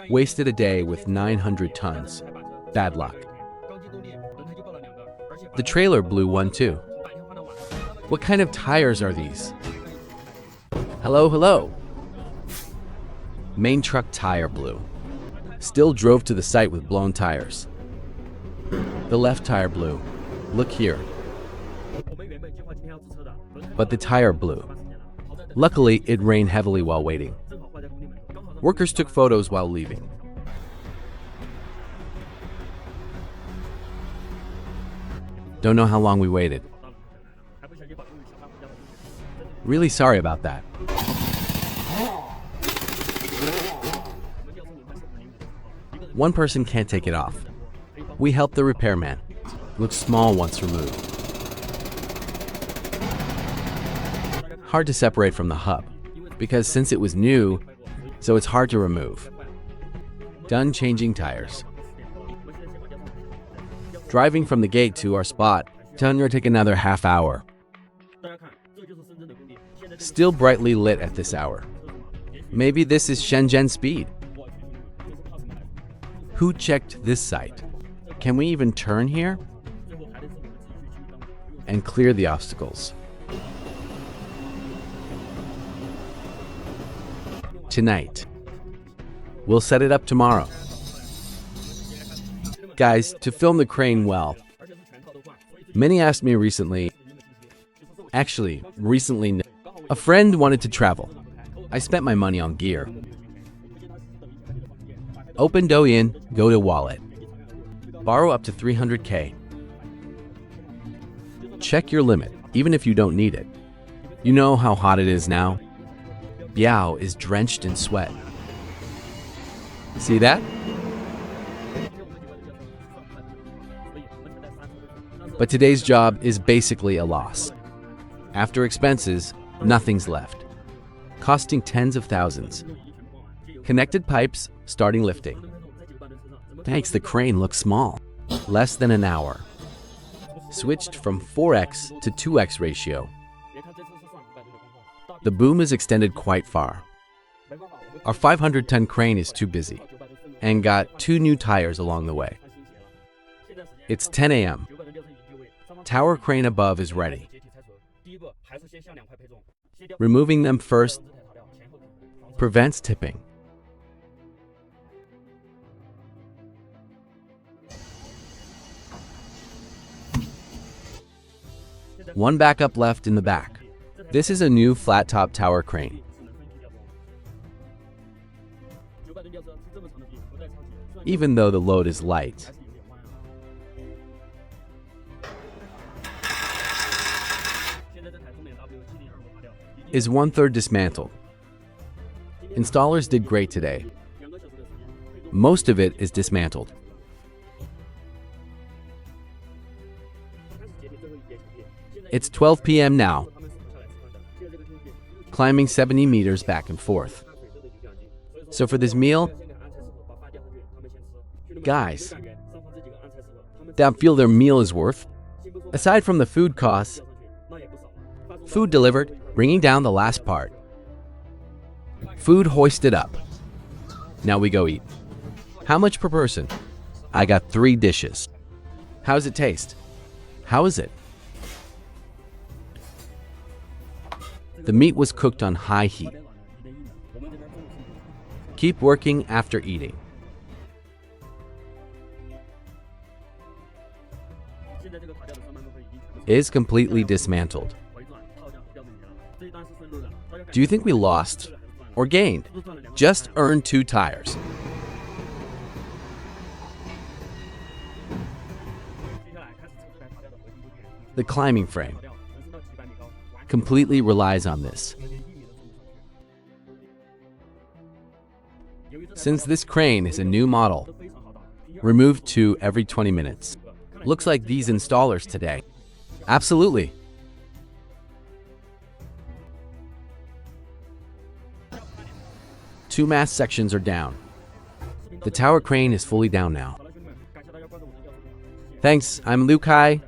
Wasted a day with 900 tons. Bad luck. The trailer blew one too. What kind of tires are these? Hello, hello. Main truck tire blew. Still drove to the site with blown tires. The left tire blew. Look here. But the tire blew. Luckily, it rained heavily while waiting. Workers took photos while leaving. Don't know how long we waited. Really sorry about that. One person can't take it off. We helped the repairman. Looks small once removed. Hard to separate from the hub, because since it was new, so it's hard to remove. Done changing tires. Driving from the gate to our spot, gonna take another half hour. Still brightly lit at this hour. Maybe this is Shenzhen speed. Who checked this site? Can we even turn here? And clear the obstacles. Tonight. We'll set it up tomorrow. Guys, to film the crane well. Many asked me recently. Actually, recently, a friend wanted to travel. I spent my money on gear. Open Douyin, go to wallet. Borrow up to 300K. Check your limit, even if you don't need it. You know how hot it is now? Biao is drenched in sweat. See that? But today's job is basically a loss. After expenses, nothing's left. Costing tens of thousands. Connected pipes, starting lifting. Makes the crane look small. Less than an hour. Switched from 4x to 2x ratio. The boom is extended quite far. Our 500-ton crane is too busy and got 2 new tires along the way. It's 10 a.m. Tower crane above is ready. Removing them first prevents tipping. One backup left in the back. This is a new flat-top tower crane. Even though the load is light. Is 1/3 dismantled. Installers did great today. Most of it is dismantled. It's 12 p.m. now. Climbing 70 meters back and forth. So for this meal, guys, that feel their meal is worth. Aside from the food costs, food delivered, bringing down the last part. Food hoisted up. Now we go eat. How much per person? I got 3 dishes. How does it taste? How is it? The meat was cooked on high heat. Keep working after eating. Is completely dismantled. Do you think we lost or gained? Just earned 2 tires. The climbing frame completely relies on this. Since this crane is a new model, remove 2 every 20 minutes. Looks like these installers today. Absolutely. Two mast sections are down. The tower crane is fully down now. Thanks, I'm Liu Kai.